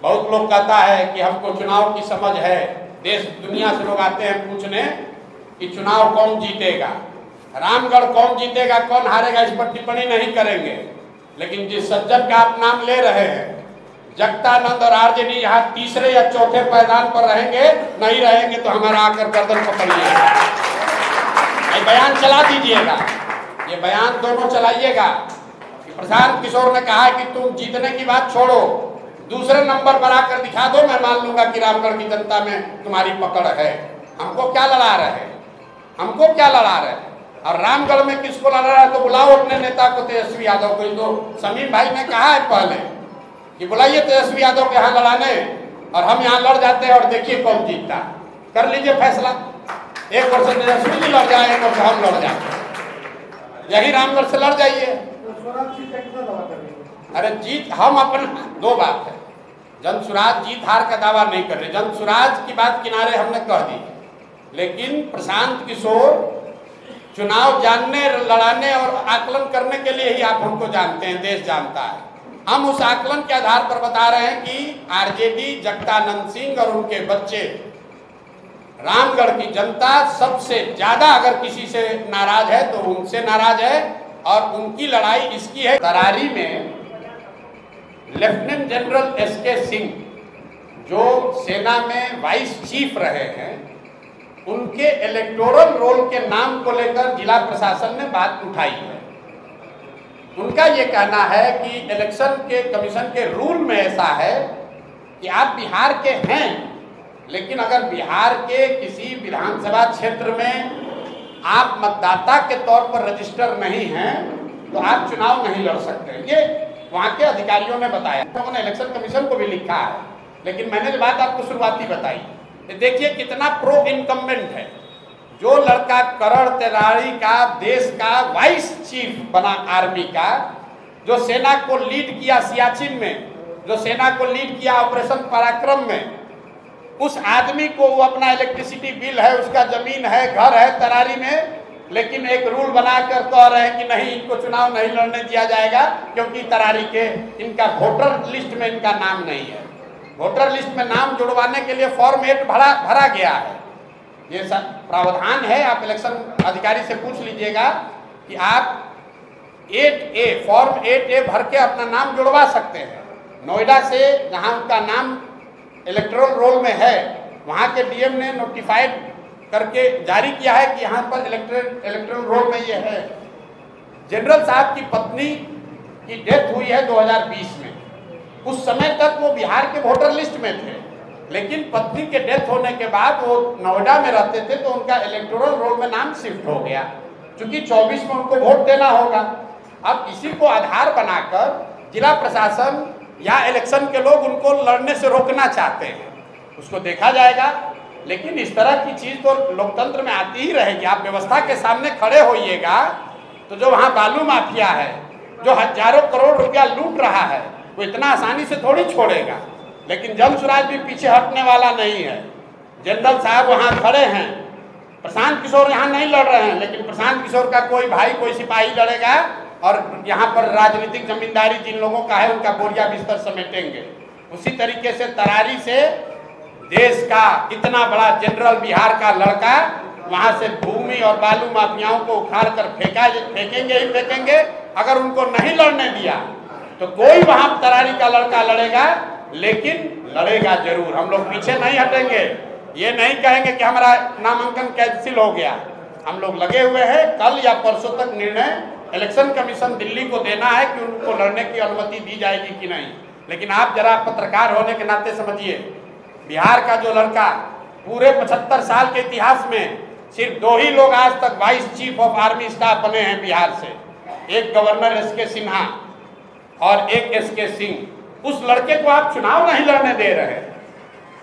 बहुत लोग कहता है कि हमको चुनाव की समझ है, देश दुनिया से लोग आते हैं पूछने कि चुनाव कौन जीतेगा, रामगढ़ कौन जीतेगा कौन हारेगा, इस पर टिप्पणी नहीं करेंगे। लेकिन जिस सज्जन का आप नाम ले रहे हैं, जगतानंद और आरजेडी यहाँ तीसरे या चौथे पायदान पर रहेंगे, नहीं रहेंगे तो हमारा आकर गर्दन पकड़िएगा, ये बयान चला दीजिएगा, ये बयान दोनों चलाइएगा। प्रशांत किशोर ने कहा कि तुम जीतने की बात छोड़ो, दूसरे नंबर पर आकर दिखा दो, मैं मान लूंगा कि रामगढ़ की जनता में तुम्हारी पकड़ है। हमको क्या लड़ा रहे, हमको क्या लड़ा रहे, और रामगढ़ में किसको लड़ा रहा है तो बुलाओ अपने नेता को, तेजस्वी यादव को। तो समीम भाई ने कहा है पहले कि बुलाइए तेजस्वी यादव के यहाँ लड़ाने, और हम यहाँ लड़ जाते हैं और देखिए कौन जीतता। कर लीजिए फैसला, एक वर्ष तेजस्वी जी लड़ जाए, एक वर्ष हम लड़ जाए, यही रामगढ़ से लड़ जाइए। अरे जीत हम अपन दो बात है, जनसुराज जीत हार का दावा नहीं कर रहे, जनसुराज की बात किनारे हमने कह दी, लेकिन प्रशांत किशोर चुनाव जानने, लड़ाने और आकलन करने के लिए ही आप हमको जानते हैं, देश जानता है। हम उस आकलन के आधार पर बता रहे हैं कि आरजेडी, जगतानंद सिंह और उनके बच्चे, रामगढ़ की जनता सबसे ज्यादा अगर किसी से नाराज है तो उनसे नाराज है, और उनकी लड़ाई इसकी है। तरारी में लेफ्टिनेंट जनरल एसके सिंह जो सेना में वाइस चीफ रहे हैं, उनके इलेक्टोरल रोल के नाम को लेकर जिला प्रशासन ने बात उठाई है। उनका ये कहना है कि इलेक्शन के कमीशन के रूल में ऐसा है कि आप बिहार के हैं, लेकिन अगर बिहार के किसी विधानसभा क्षेत्र में आप मतदाता के तौर पर रजिस्टर नहीं हैं तो आप चुनाव नहीं लड़ सकते। ये वहाँ के अधिकारियों ने बताया, उन्होंने इलेक्शन कमीशन को भी लिखा है। लेकिन मैंने जो बात आपको शुरुआती बताई, देखिए कितना प्रो इनकम्बेंट है। जो लड़का करण तिवारी का देश का वाइस चीफ बना आर्मी का, जो सेना को लीड किया सियाचिन में, जो सेना को लीड किया ऑपरेशन पराक्रम में, उस आदमी को वो अपना इलेक्ट्रिसिटी बिल है, उसका जमीन है, घर है तरारी में, लेकिन एक रूल बनाकर कह रहे हैं कि नहीं, इनको चुनाव नहीं लड़ने दिया जाएगा क्योंकि तरारी के इनका वोटर लिस्ट में इनका नाम नहीं है। वोटर लिस्ट में नाम जुड़वाने के लिए फॉर्म 8 भरा गया है। ये सब प्रावधान है, आप इलेक्शन अधिकारी से पूछ लीजिएगा कि आप 8A फॉर्म 8A भर के अपना नाम जुड़वा सकते हैं। नोएडा से जहां उनका नाम इलेक्टोरल रोल में है, वहां के डीएम ने नोटिफाइड करके जारी किया है कि यहाँ पर इलेक्टोरल रोल में ये है। जनरल साहब की पत्नी की डेथ हुई है 2020 में, उस समय तक वो बिहार के वोटर लिस्ट में थे, लेकिन पत्नी के डेथ होने के बाद वो नोएडा में रहते थे तो उनका इलेक्टोरल रोल में नाम शिफ्ट हो गया, क्योंकि 24 में उनको वोट देना होगा। अब इसी को आधार बनाकर जिला प्रशासन या इलेक्शन के लोग उनको लड़ने से रोकना चाहते हैं, उसको देखा जाएगा। लेकिन इस तरह की चीज तो लोकतंत्र में आती ही रहेगी। आप व्यवस्था के सामने खड़े होइएगा तो जो वहाँ बालू माफिया है, जो हजारों करोड़ रुपया लूट रहा है, वो इतना आसानी से थोड़ी छोड़ेगा। लेकिन जनसुराज भी पीछे हटने वाला नहीं है। जनरल साहब वहाँ खड़े हैं, प्रशांत किशोर यहाँ नहीं लड़ रहे हैं, लेकिन प्रशांत किशोर का कोई भाई, कोई सिपाही लड़ेगा, और यहाँ पर राजनीतिक जमींदारी जिन लोगों का है उनका बोरिया बिस्तर समेटेंगे। उसी तरीके से तरारी से देश का इतना बड़ा जनरल बिहार का लड़का वहाँ से भूमि और बालू माफियाओं को उखाड़ कर फेंकेंगे ही फेंकेंगे। अगर उनको नहीं लड़ने दिया तो कोई वहाँ तरारी का लड़का लड़ेगा, लेकिन लड़ेगा जरूर। हम लोग पीछे नहीं हटेंगे, ये नहीं कहेंगे कि हमारा नामांकन कैंसिल हो गया। हम लोग लगे हुए हैं, कल या परसों तक निर्णय इलेक्शन कमीशन दिल्ली को देना है कि उनको लड़ने की अनुमति दी जाएगी कि नहीं। लेकिन आप जरा पत्रकार होने के नाते समझिए, बिहार का जो लड़का पूरे 75 साल के इतिहास में सिर्फ 2 ही लोग आज तक vice chief of army staff बने हैं बिहार से, एक गवर्नर एसके सिन्हा और एक एसके सिंह। उस लड़के को आप चुनाव नहीं लड़ने दे रहे हैं।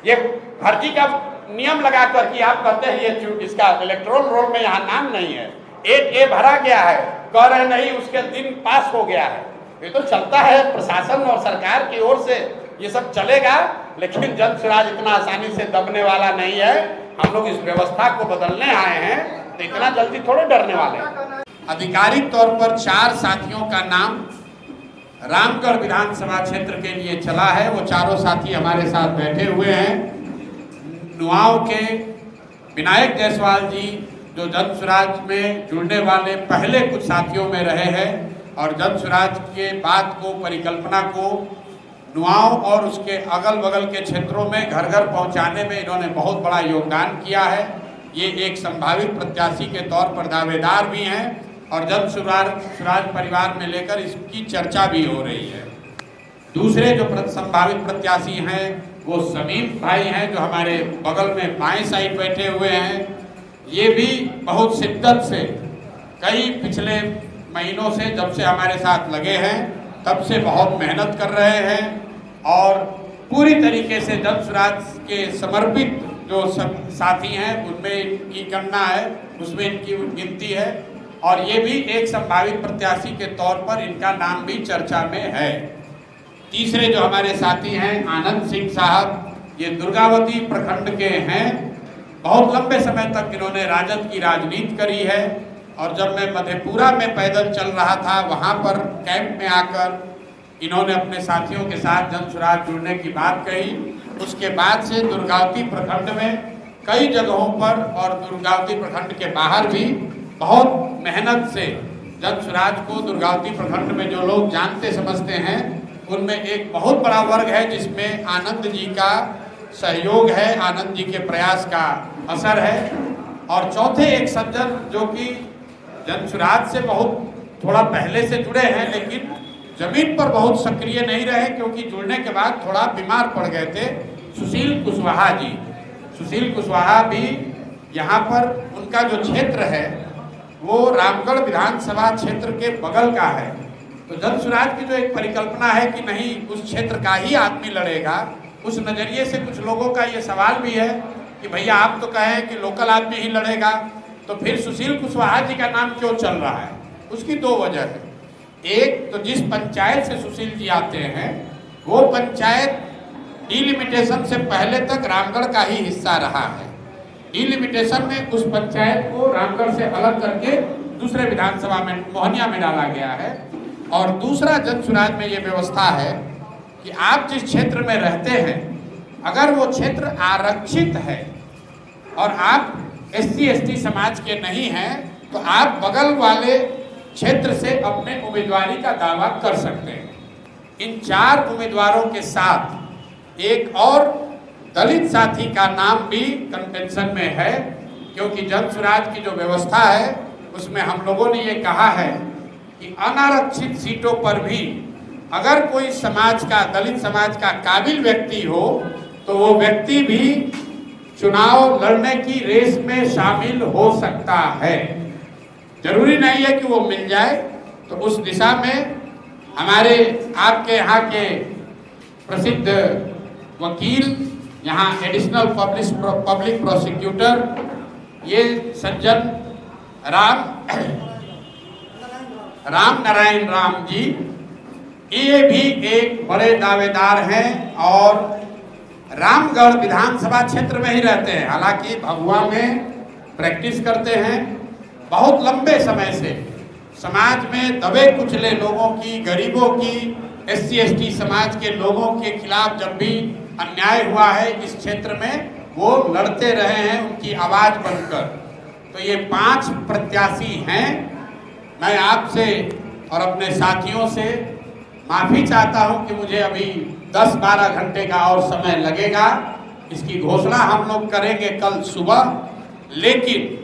ये फर्जी का नियम लगाकर कि आप कहते हैं ये इसका इलेक्टोरल रोल में यहाँ नाम नहीं है, 8A भरा गया है, कह रहे नहीं उसके दिन पास हो गया है। ये तो चलता है, प्रशासन और सरकार की ओर से ये सब चलेगा, लेकिन जनसुराज इतना आसानी से दबने वाला नहीं है। हम लोग इस व्यवस्था को बदलने आए हैं तो इतना जल्दी थोड़े डरने वाले हैं। आधिकारिक तौर पर 4 साथियों का नाम रामगढ़ विधानसभा क्षेत्र के लिए चला है। वो चारों साथी हमारे साथ बैठे हुए हैं। नुआव के विनायक जायसवाल जी जो जन स्वराज में जुड़ने वाले पहले कुछ साथियों में रहे हैं और जन स्वराज के बात को, परिकल्पना को नुआव और उसके अगल बगल के क्षेत्रों में घर घर पहुंचाने में इन्होंने बहुत बड़ा योगदान किया है। ये एक संभावित प्रत्याशी के तौर पर दावेदार भी हैं और जन स्वराज परिवार में लेकर इसकी चर्चा भी हो रही है। दूसरे जो संभावित प्रत्याशी हैं वो समीम भाई हैं जो हमारे बगल में बाएं साइड बैठे हुए हैं। ये भी बहुत शिद्दत से कई पिछले महीनों से जब से हमारे साथ लगे हैं तब से बहुत मेहनत कर रहे हैं और पूरी तरीके से जन स्वराज के समर्पित जो सब साथी हैं उनमें इनकी गणना है, उसमें इनकी गिनती है और ये भी एक संभावित प्रत्याशी के तौर पर इनका नाम भी चर्चा में है। तीसरे जो हमारे साथी हैं आनंद सिंह साहब, ये दुर्गावती प्रखंड के हैं। बहुत लंबे समय तक इन्होंने राजद की राजनीति करी है और जब मैं मधेपुरा में पैदल चल रहा था वहाँ पर कैंप में आकर इन्होंने अपने साथियों के साथ जन स्वराज जुड़ने की बात कही। उसके बाद से दुर्गावती प्रखंड में कई जगहों पर और दुर्गावती प्रखंड के बाहर भी बहुत मेहनत से जन स्वराज को दुर्गावती प्रखंड में जो लोग जानते समझते हैं उनमें एक बहुत बड़ा वर्ग है जिसमें आनंद जी का सहयोग है, आनंद जी के प्रयास का असर है। और चौथे एक सज्जन जो कि जन स्वराज से बहुत थोड़ा पहले से जुड़े हैं लेकिन जमीन पर बहुत सक्रिय नहीं रहे क्योंकि जुड़ने के बाद थोड़ा बीमार पड़ गए थे, सुशील कुशवाहा जी। सुशील कुशवाहा भी यहाँ पर उनका जो क्षेत्र है वो रामगढ़ विधानसभा क्षेत्र के बगल का है। तो जन स्वराज की जो एक परिकल्पना है कि नहीं उस क्षेत्र का ही आदमी लड़ेगा, उस नज़रिए से कुछ लोगों का ये सवाल भी है कि भैया आप तो कहें कि लोकल आदमी ही लड़ेगा तो फिर सुशील कुशवाहा जी का नाम क्यों चल रहा है। उसकी दो वजह है। एक तो जिस पंचायत से सुशील जी आते हैं वो पंचायत डिलिमिटेशन से पहले तक रामगढ़ का ही हिस्सा रहा है। डिलिमिटेशन में उस पंचायत को रामगढ़ से अलग करके दूसरे विधानसभा में मोहनिया में डाला गया है। और दूसरा जन स्वराज में ये व्यवस्था है कि आप जिस क्षेत्र में रहते हैं अगर वो क्षेत्र आरक्षित है और आप SC/ST समाज के नहीं हैं तो आप बगल वाले क्षेत्र से अपने उम्मीदवारी का दावा कर सकते हैं। इन 4 उम्मीदवारों के साथ एक और दलित साथी का नाम भी कंटेंशन में है क्योंकि जन स्वराज की जो व्यवस्था है उसमें हम लोगों ने ये कहा है कि अनारक्षित सीटों पर भी अगर कोई समाज का, दलित समाज का काबिल व्यक्ति हो तो वो व्यक्ति भी चुनाव लड़ने की रेस में शामिल हो सकता है। जरूरी नहीं है कि वो मिल जाए। तो उस दिशा में हमारे आपके यहाँ के प्रसिद्ध वकील, यहाँ एडिशनल पब्लिक प्रोसिक्यूटर ये सज्जन राम नारायण राम जी, ये भी एक बड़े दावेदार हैं और रामगढ़ विधानसभा क्षेत्र में ही रहते हैं। हालांकि भभुआ में प्रैक्टिस करते हैं। बहुत लंबे समय से समाज में दबे कुचले लोगों की, गरीबों की, SC/ST समाज के लोगों के खिलाफ जब भी अन्याय हुआ है इस क्षेत्र में वो लड़ते रहे हैं उनकी आवाज बनकर। तो ये 5 प्रत्याशी हैं। मैं आपसे और अपने साथियों से माफी चाहता हूं कि मुझे अभी 10-12 घंटे का और समय लगेगा। इसकी घोषणा हम लोग करेंगे कल सुबह, लेकिन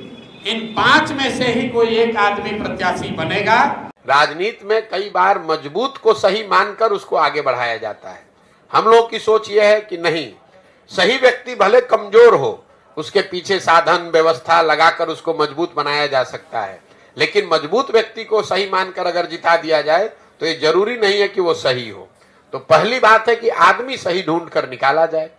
इन 5 में से ही कोई एक आदमी प्रत्याशी बनेगा। राजनीति में कई बार मजबूत को सही मानकर उसको आगे बढ़ाया जाता है। हम लोग की सोच यह है कि नहीं, सही व्यक्ति भले कमजोर हो, उसके पीछे साधन व्यवस्था लगाकर उसको मजबूत बनाया जा सकता है, लेकिन मजबूत व्यक्ति को सही मानकर अगर जिता दिया जाए तो ये जरूरी नहीं है कि वो सही हो। तो पहली बात है कि आदमी सही ढूंढ कर निकाला जाए।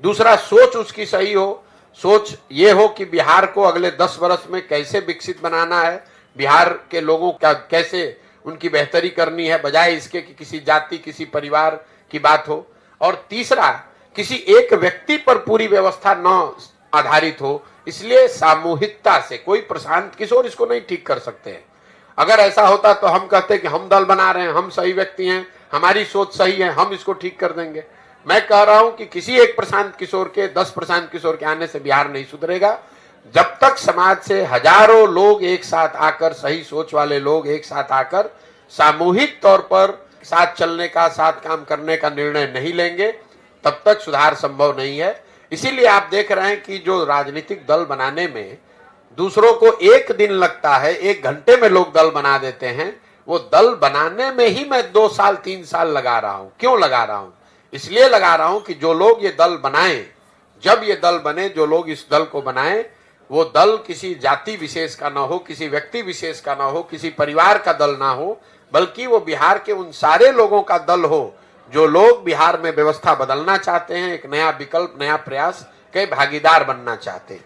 दूसरा, सोच उसकी सही हो। सोच ये हो कि बिहार को अगले 10 वर्ष में कैसे विकसित बनाना है, बिहार के लोगों का कैसे उनकी बेहतरी करनी है, बजाय इसके कि किसी जाति, किसी परिवार की बात हो। और तीसरा, किसी एक व्यक्ति पर पूरी व्यवस्था न आधारित हो, इसलिए सामूहिकता से कोई प्रशांत किशोर इसको नहीं ठीक कर सकते हैं। अगर ऐसा होता तो हम कहते कि हम दल बना रहे हैं, हम सही व्यक्ति हैं, हमारी सोच सही है, हम इसको ठीक कर देंगे। मैं कह रहा हूं कि किसी एक प्रशांत किशोर के, 10 प्रशांत किशोर के आने से बिहार नहीं सुधरेगा। जब तक समाज से हजारों लोग एक साथ आकर, सही सोच वाले लोग एक साथ आकर सामूहिक तौर पर साथ चलने का, साथ काम करने का निर्णय नहीं लेंगे, तब तक सुधार संभव नहीं है। इसीलिए आप देख रहे हैं कि जो राजनीतिक दल बनाने में दूसरों को 1 दिन लगता है, 1 घंटे में लोग दल बना देते हैं, वो दल बनाने में ही मैं 2 साल 3 साल लगा रहा हूं। क्यों लगा रहा हूं? इसलिए लगा रहा हूं कि जो लोग ये दल बनाएं, जब ये दल बने, जो लोग इस दल को बनाएं, वो दल किसी जाति विशेष का ना हो, किसी व्यक्ति विशेष का ना हो, किसी परिवार का दल ना हो, बल्कि वो बिहार के उन सारे लोगों का दल हो जो लोग बिहार में व्यवस्था बदलना चाहते हैं, एक नया विकल्प, नया प्रयास के भागीदार बनना चाहते हैं।